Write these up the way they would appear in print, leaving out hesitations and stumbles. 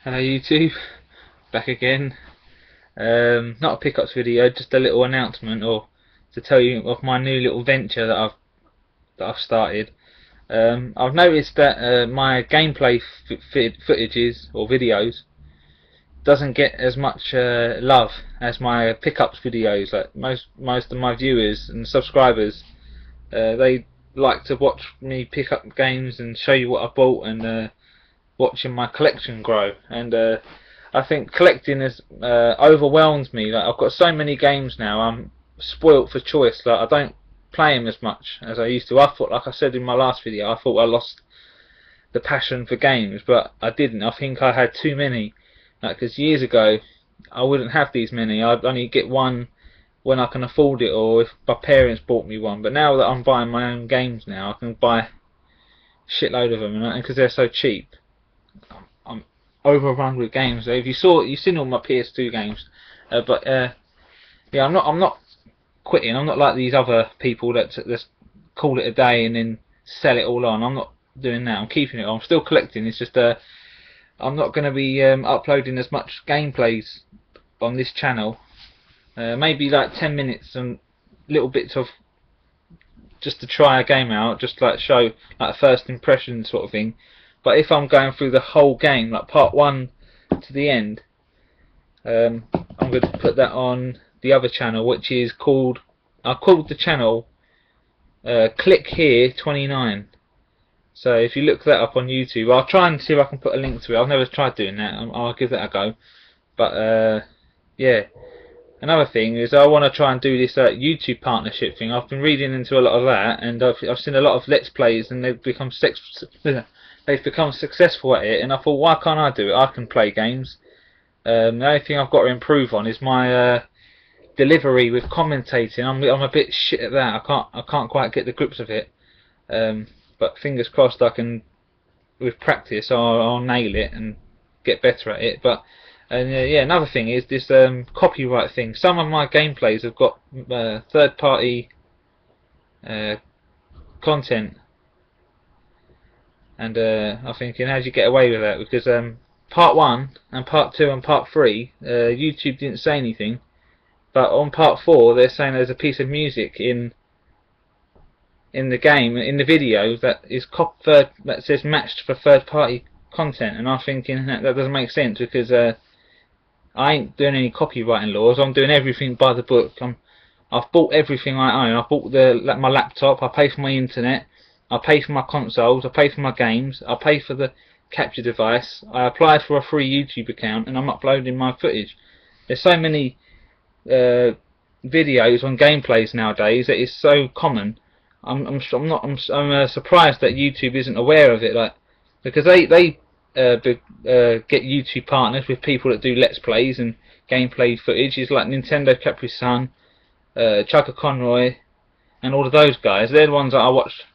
Hello YouTube, back again. Not a pickups video, just a little announcement, or to tell you of my new little venture that I've started. I've noticed that my gameplay footages or videos doesn't get as much love as my pickups videos. Like most of my viewers and subscribers, they like to watch me pick up games and show you what I bought, and watching my collection grow. And I think collecting has overwhelmed me. Like, I've got so many games now, I'm spoilt for choice. Like, I don't play them as much as I used to. I thought, like I said in my last video, I thought I lost the passion for games, but I didn't. I think I had too many. Like, because years ago I wouldn't have these many. I'd only get one when I can afford it, or if my parents bought me one. But now that I'm buying my own games now, I can buy a shitload of them, and because they're so cheap, I'm overrun with games. If you've seen all my PS2 games, but yeah, I'm not quitting. I'm not like these other people that just call it a day and then sell it all on. I'm not doing that. I'm keeping it on. I'm still collecting. It's just I'm not going to be uploading as much gameplays on this channel. Maybe like 10 minutes and little bits of just to try a game out, just like show like a first impression sort of thing. But if I'm going through the whole game, like part 1 to the end, I'm going to put that on the other channel, which is called, I called the channel Click Here 29. So if you look that up on YouTube, I'll try and see if I can put a link to it. I've never tried doing that. I'll give that a go. But yeah, another thing is I want to try and do this YouTube partnership thing. I've been reading into a lot of that, and I've seen a lot of Let's Plays, and they've become successful at it. And I thought, why can't I do it? I can play games. The only thing I've got to improve on is my delivery with commentating. I'm a bit shit at that. I can't quite get the grips of it. But fingers crossed, I can, with practice, I'll nail it and get better at it. But yeah, another thing is this copyright thing. Some of my gameplays have got third-party content, and I'm thinking, how do you get away with that? Because part 1 and part 2 and part 3, YouTube didn't say anything, but on part 4 they're saying there's a piece of music in the game, in the video, that is that says matched for third-party content. And I'm thinking that doesn't make sense, because I ain't doing any copywriting laws. I'm doing everything by the book. I've bought everything I own. I've bought my laptop. I pay for my internet. I pay for my consoles. I pay for my games. I pay for the capture device. I applied for a free YouTube account, and I'm uploading my footage. There's so many videos on gameplays nowadays that it's so common. I'm surprised that YouTube isn't aware of it, like, because they get YouTube partners with people that do Let's Plays and gameplay footage. It's like Nintendo Capri Sun, Chugga Conroy, and all of those guys. They're the ones that I watch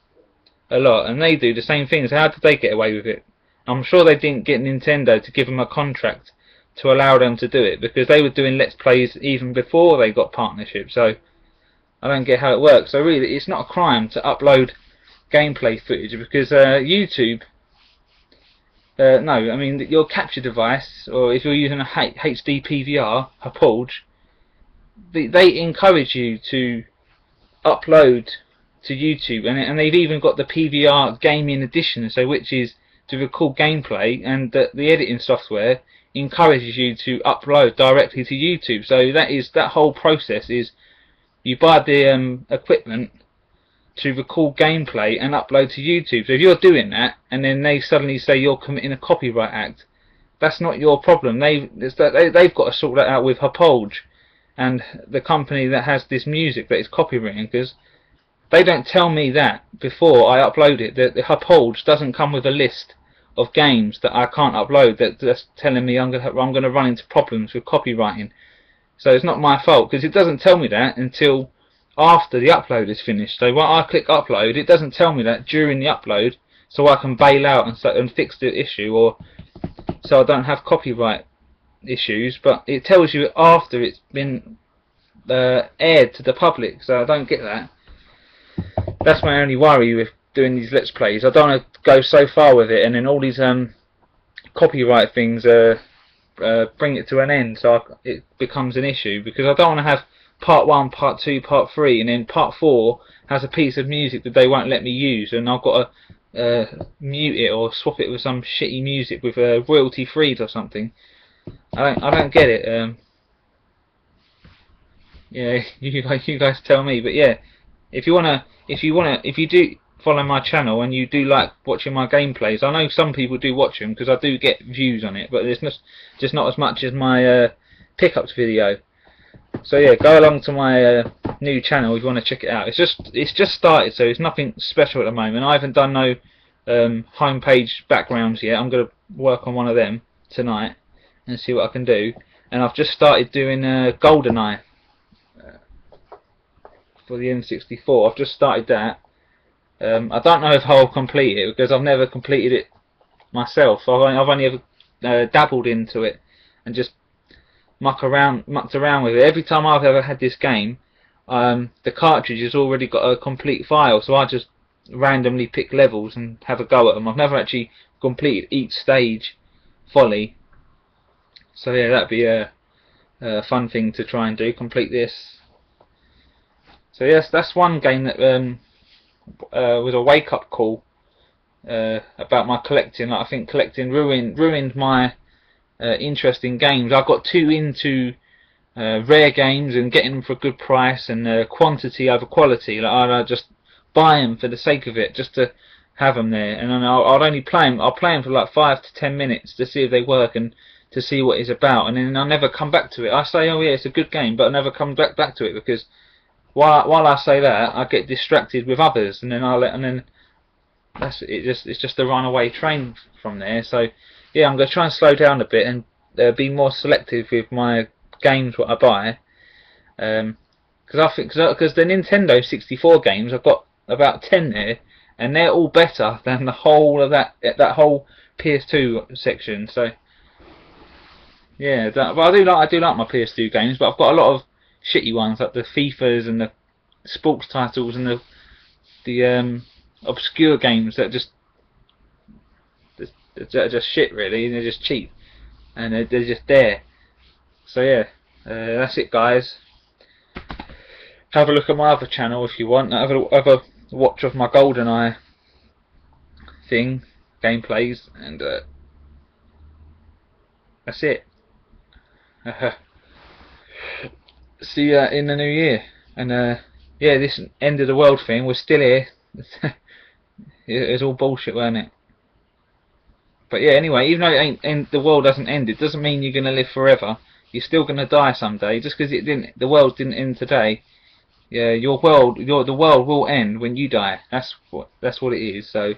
a lot, and they do the same things. How did they get away with it? I'm sure they didn't get Nintendo to give them a contract to allow them to do it, because they were doing Let's Plays even before they got partnership. So I don't get how it works. So really, it's not a crime to upload gameplay footage, because YouTube, no, I mean, your capture device, or if you're using a HD PVR, Hauppauge, they encourage you to upload to YouTube, and they've even got the PVR gaming edition, so which is to record gameplay, and the editing software encourages you to upload directly to YouTube. So that whole process is, you buy the equipment to record gameplay and upload to YouTube. So if you're doing that, and then they suddenly say you're committing a copyright act, that's not your problem. They've got to sort that out with Hauppauge and the company that has this music that is copywritten, because they don't tell me that before I upload it. The Hauppauge doesn't come with a list of games that I can't upload, that's telling me I'm going to run into problems with copywriting. So it's not my fault, because it doesn't tell me that until after the upload is finished. So when I click upload, it doesn't tell me that during the upload, so I can bail out and fix the issue, or so I don't have copyright issues. But it tells you after it's been aired to the public. So I don't get that. That's my only worry with doing these Let's Plays. I don't want to go so far with it, and then all these copyright things bring it to an end, so it becomes an issue, because I don't want to have part 1, part 2, part 3, and then part 4 has a piece of music that they won't let me use, and I've got to mute it or swap it with some shitty music with royalty free or something. I don't get it. Yeah, you guys tell me. But yeah, if you do follow my channel and you do like watching my gameplays, I know some people do watch them because I do get views on it, but there's just not as much as my pickups video. So yeah, go along to my new channel if you want to check it out. It's just started, so it's nothing special at the moment. I haven't done no homepage backgrounds yet. I'm gonna work on one of them tonight and see what I can do. And I've just started doing GoldenEye for the N64. I've just started that. I don't know if I'll complete it because I've never completed it myself. I've only ever dabbled into it and just mucked around with it. Every time I've ever had this game, the cartridge has already got a complete file, so I just randomly pick levels and have a go at them. I've never actually completed each stage fully. So yeah, that'd be a fun thing to try and do, complete this. So yes, that's one game that was a wake-up call about my collecting. Like, I think collecting ruined my interest in games. I got too into rare games and getting them for a good price and quantity over quality. Like, I'd just buy them for the sake of it, just to have them there. And then I'd only play them. I'll play them for like 5 to 10 minutes to see if they work and to see what it's about. And then I'll never come back to it. I say, oh yeah, it's a good game, but I never come back to it because while I say that, I get distracted with others, and then that's it. It's just a runaway train from there. So yeah, I'm gonna try and slow down a bit and be more selective with my games what I buy. Because the Nintendo 64 games, I've got about 10 there, and they're all better than the whole of that whole PS2 section. So yeah, but I do like my PS2 games, but I've got a lot of shitty ones like the FIFAs and the sports titles and the obscure games that are just shit really. They're just cheap and they're just there. So yeah, that's it, guys. Have a look at my other channel if you want. Have a watch of my GoldenEye thing, gameplays, and that's it. See you in the new year. And yeah, this end of the world thing, we're still here. It's all bullshit, weren't it? But yeah, anyway, even though the world hasn't ended, doesn't mean you're gonna live forever. You're still gonna die someday. Just because the world didn't end today. Yeah, the world will end when you die. That's what it is. So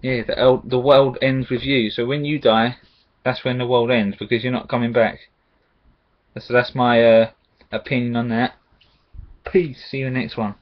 yeah, the world ends with you. So when you die, that's when the world ends, because you're not coming back. So that's my opinion on that. Peace. See you in the next one.